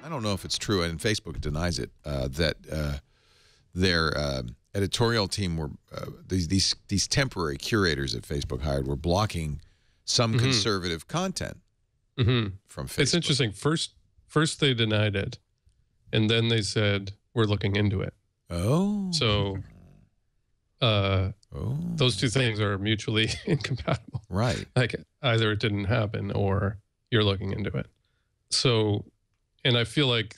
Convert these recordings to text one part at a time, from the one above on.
I don't know if it's true, and Facebook denies it, that their editorial team were these temporary curators that Facebook hired were blocking some conservative content from Facebook. It's interesting. First they denied it, and then they said we're looking into it. Oh, so those two things are mutually incompatible. Right. Like either it didn't happen or you're looking into it. So, and I feel like,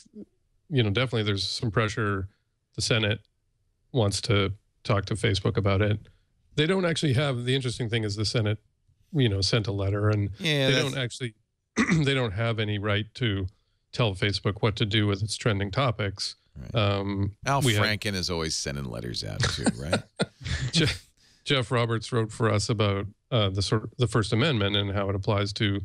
you know, definitely there's some pressure. The Senate wants to talk to Facebook about it. They don't actually have, the interesting thing is the Senate, you know, sent a letter, and they don't actually, they don't have any right to tell Facebook what to do with its trending topics. Right. Al Franken is always sending letters out too, right? Jeff Roberts wrote for us about the First Amendment and how it applies to,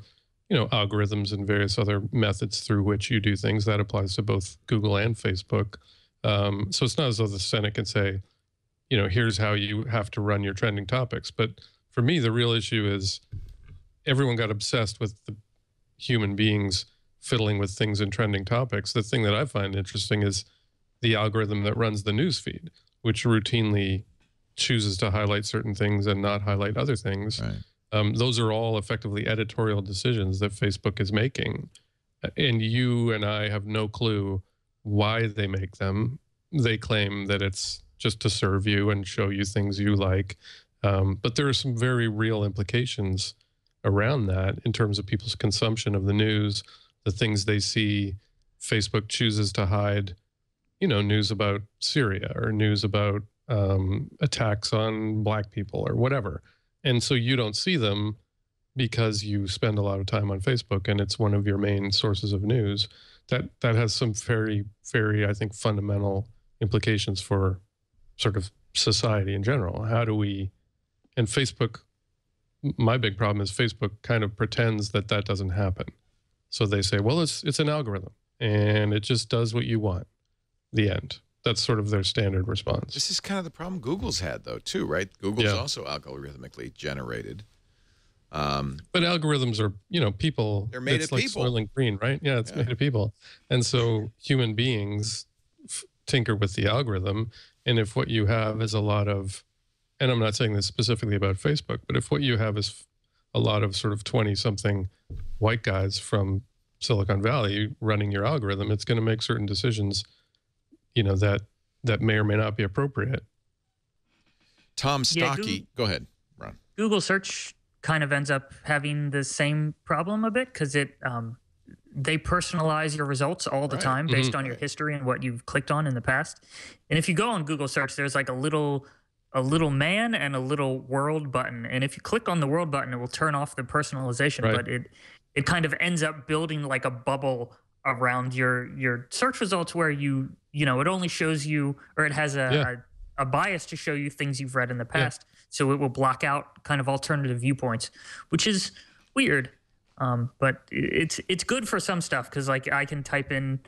you know, algorithms and various other methods through which you do things. That applies to both Google and Facebook. So it's not as though the Senate can say, you know, here's how you have to run your trending topics. But for me, the real issue is everyone got obsessed with the human beings fiddling with things in trending topics. The thing that I find interesting is the algorithm that runs the news feed, which routinely chooses to highlight certain things and not highlight other things. Right. Those are all effectively editorial decisions that Facebook is making. And you and I have no clue why they make them. They claim that it's just to serve you and show you things you like. But there are some very real implications around that in terms of people's consumption of the news, the things they see. Facebook chooses to hide, you know, news about Syria or news about attacks on black people or whatever. And so you don't see them because you spend a lot of time on Facebook and it's one of your main sources of news. That has some very, very, I think, fundamental implications for sort of society in general. How do we, and Facebook, my big problem is Facebook kind of pretends that that doesn't happen. So they say, well, it's an algorithm and it just does what you want. The end. That's sort of their standard response. This is kind of the problem Google's had, though, too, right? Google's also algorithmically generated. But algorithms are, you know, people. They're made of like people. Soylent Green, right? Yeah, it's made of people. And so human beings tinker with the algorithm. And if what you have is a lot of, and I'm not saying this specifically about Facebook, but if what you have is a lot of sort of 20-something white guys from Silicon Valley running your algorithm, it's going to make certain decisions, you know, that may or may not be appropriate. Tom Stocky, go ahead, Ron. Google search kind of ends up having the same problem a bit because they personalize your results all the time based on your history and what you've clicked on in the past. And if you go on Google search, there's like a little man and a little world button. And if you click on the world button, it will turn off the personalization, but it kind of ends up building like a bubble around your search results where you know, it only shows you, or it has a bias to show you things you've read in the past. So it will block out kind of alternative viewpoints, which is weird. But it's good for some stuff because like I can type in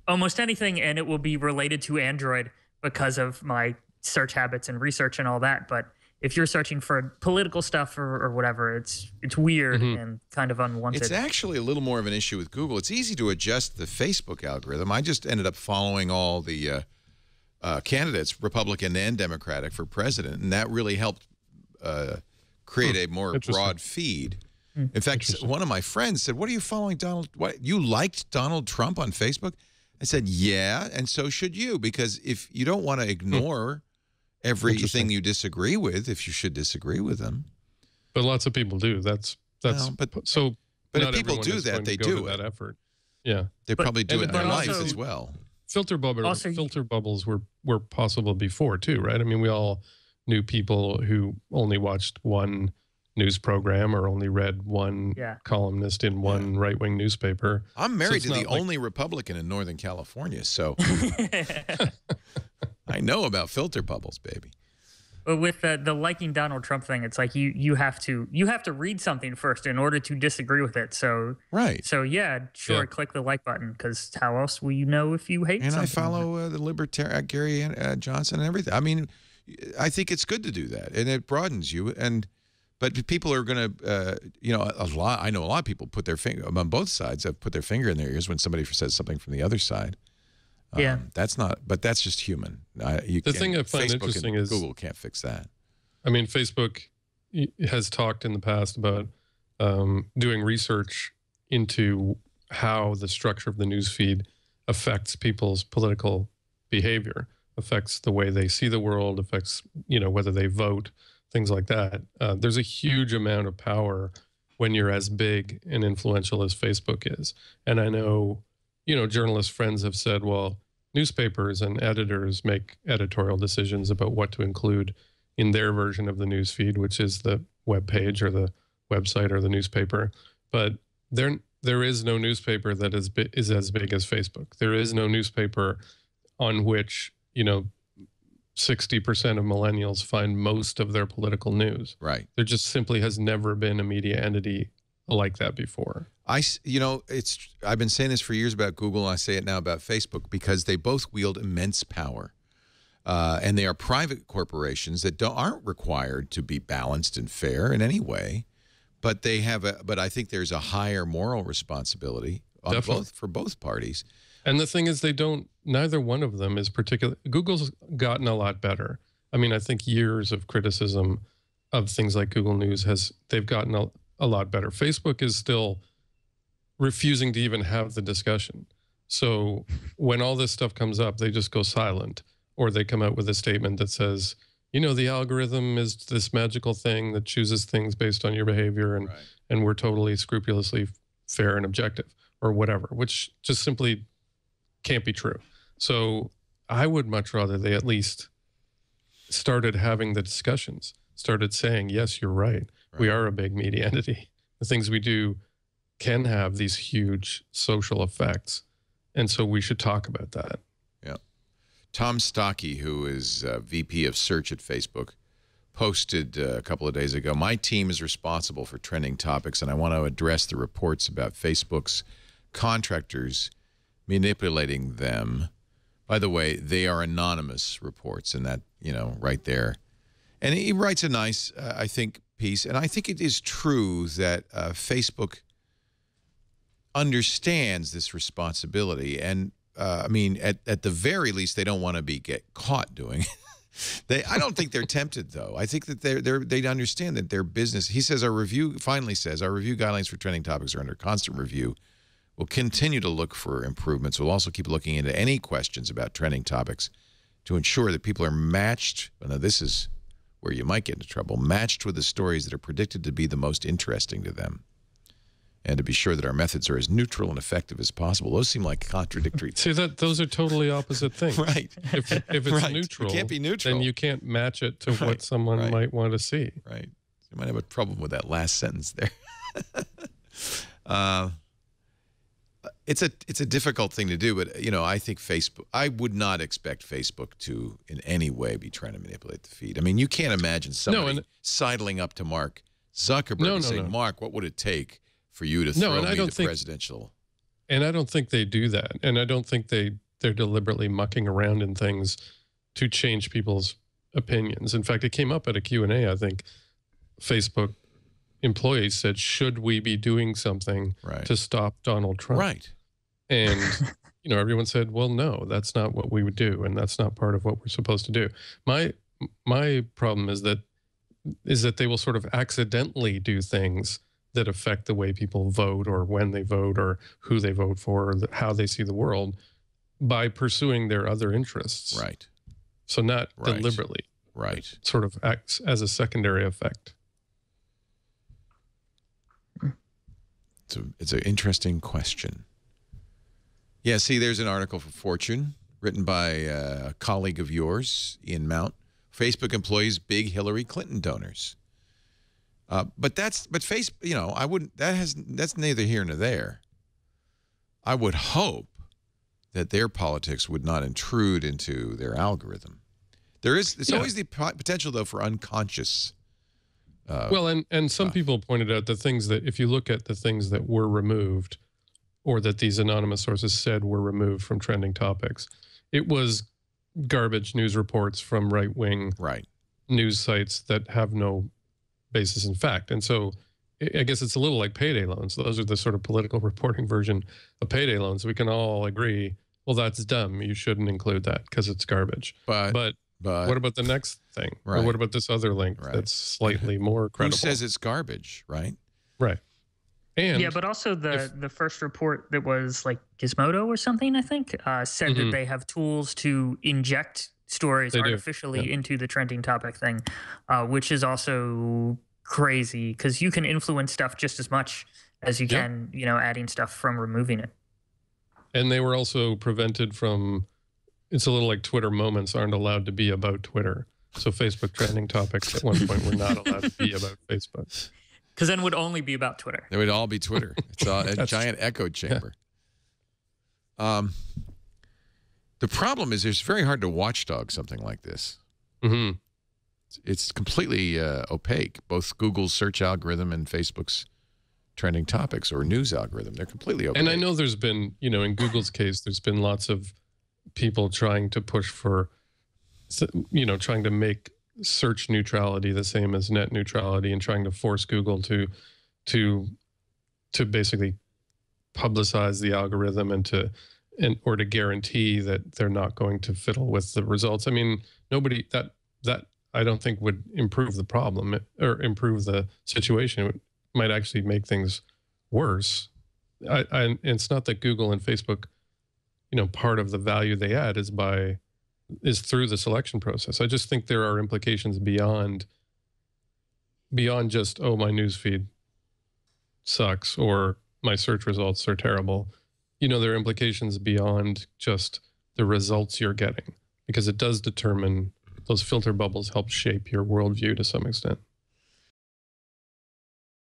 almost anything and it will be related to Android because of my search habits and research and all that. But if you're searching for political stuff or whatever, it's weird and kind of unwanted. It's actually a little more of an issue with Google. It's easy to adjust the Facebook algorithm. I just ended up following all the candidates, Republican and Democratic, for president, and that really helped create a more broad feed. In fact, one of my friends said, "What are you following, Donald? What, you liked Donald Trump on Facebook?" I said, "Yeah, and so should you, because if you don't want to ignore everything you disagree with, if you should disagree with them." But lots of people do. That's but if people do that, they do that effort. Yeah, they probably do it in their life as well. Filter bubbles were possible before too, right? I mean, we all knew people who only watched one news program or only read one columnist in one right-wing newspaper. I'm married to the only Republican in Northern California, so I know about filter bubbles, baby. But with the liking Donald Trump thing, it's like you have to read something first in order to disagree with it. So So click the like button because how else will you know if you hate something? And I follow the libertarian Gary Johnson and everything. I mean, I think it's good to do that, and it broadens you. And But people are going to, you know, I know a lot of people put their finger on both sides. Have put their finger in their ears when somebody says something from the other side. Yeah, that's not. But that's just human. The thing I find Facebook interesting and is Google can't fix that. I mean, Facebook has talked in the past about doing research into how the structure of the newsfeed affects people's political behavior, affects the way they see the world, affects, you know, whether they vote, things like that. There's a huge amount of power when you're as big and influential as Facebook is. And I know, you know, journalist friends have said, well, newspapers and editors make editorial decisions about what to include in their version of the newsfeed, which is the web page or the website or the newspaper. But there is no newspaper that is as big as Facebook. There is no newspaper on which, you know, 60% of millennials find most of their political news. Right. There just simply has never been a media entity like that before. You know, I've been saying this for years about Google, and I say it now about Facebook, because they both wield immense power. And they are private corporations that aren't required to be balanced and fair in any way, but they have but I think there's a higher moral responsibility on for both parties. And the thing is, neither one of them is particular. Google's gotten a lot better. I mean, I think years of criticism of things like Google News they've gotten a lot better. Facebook is still refusing to even have the discussion. So when all this stuff comes up, they just go silent, or they come out with a statement that says, you know, the algorithm is this magical thing that chooses things based on your behavior, and we're totally scrupulously fair and objective, or whatever, which just simply can't be true. So I would much rather they at least started having the discussions, started saying, yes, you're right. We are a big media entity. The things we do can have these huge social effects. And so we should talk about that. Yeah. Tom Stocky, who is VP of Search at Facebook, posted a couple of days ago, my team is responsible for trending topics, and I want to address the reports about Facebook's contractors manipulating them. By the way, they are anonymous reports, and that, you know, right there. And he writes a nice, I think, piece. And I think it is true that Facebook understands this responsibility. And I mean, at the very least, they don't want to get caught doing it. I don't think they're tempted, though. I think that they understand that their business. He says our review guidelines for trending topics are under constant review. We'll continue to look for improvements. We'll also keep looking into any questions about trending topics to ensure that people are matched. Now, this is where you might get into trouble, matched with the stories that are predicted to be the most interesting to them, and to be sure that our methods are as neutral and effective as possible. Those seem like contradictory. See, those are totally opposite things. Right. If it's neutral, it can't be neutral, then you can't match it to what someone might want to see. Right. You might have a problem with that last sentence there. It's a difficult thing to do, but, you know, I think I would not expect Facebook to in any way be trying to manipulate the feed. I mean, you can't imagine somebody sidling up to Mark Zuckerberg and saying, Mark, what would it take for you to throw me the presidential? And I don't think they do that. And I don't think they're deliberately mucking around in things to change people's opinions. In fact, it came up at a Q&A, I think. Facebook employees said, should we be doing something to stop Donald Trump? Right. And, you know, everyone said, well, no, that's not what we would do. And that's not part of what we're supposed to do. My problem is that they will sort of accidentally do things that affect the way people vote, or when they vote, or who they vote for, or how they see the world, by pursuing their other interests. Right. So not deliberately. Right. It sort of acts as a secondary effect. It's an interesting question. Yeah, see, there's an article for Fortune written by a colleague of yours, Ian Mount. Facebook employees, big Hillary Clinton donors. But Facebook, you know, that's neither here nor there. I would hope that their politics would not intrude into their algorithm. There's always the potential, though, for unconscious. Well, and some people pointed out the things that, if you look at the things that were removed, or that these anonymous sources said were removed from trending topics, it was garbage news reports from right-wing news sites that have no basis in fact. And so I guess it's a little like payday loans. Those are the sort of political reporting version of payday loans. We can all agree, well, that's dumb. You shouldn't include that because it's garbage. But what about the next thing? Right. Or what about this other link that's slightly more credible? Who says it's garbage, right? Right. And yeah, but also the first report that was like Gizmodo or something, I think, said that they have tools to inject stories artificially into the trending topic thing, which is also crazy because you can influence stuff just as much as you can, you know, adding stuff from removing it. And they were also prevented from, it's a little like Twitter moments aren't allowed to be about Twitter. So Facebook trending topics at one point were not allowed to be about Facebook. Because then it would only be about Twitter. It would all be Twitter. It's a giant echo chamber. Yeah. The problem is it's very hard to watchdog something like this. It's completely opaque, both Google's search algorithm and Facebook's trending topics or news algorithm. They're completely opaque. And I know there's been, you know, in Google's case, there's been lots of people trying to push for, you know, trying to make search neutrality the same as net neutrality and trying to force Google to basically publicize the algorithm or to guarantee that they're not going to fiddle with the results. I mean, nobody that I don't think would improve the problem or improve the situation. It might actually make things worse. It's not that Google and Facebook, you know, part of the value they add is through the selection process. I just think there are implications beyond just, oh, my newsfeed sucks or my search results are terrible. You know, there are implications beyond just the results you're getting, because it does determine, those filter bubbles help shape your worldview to some extent.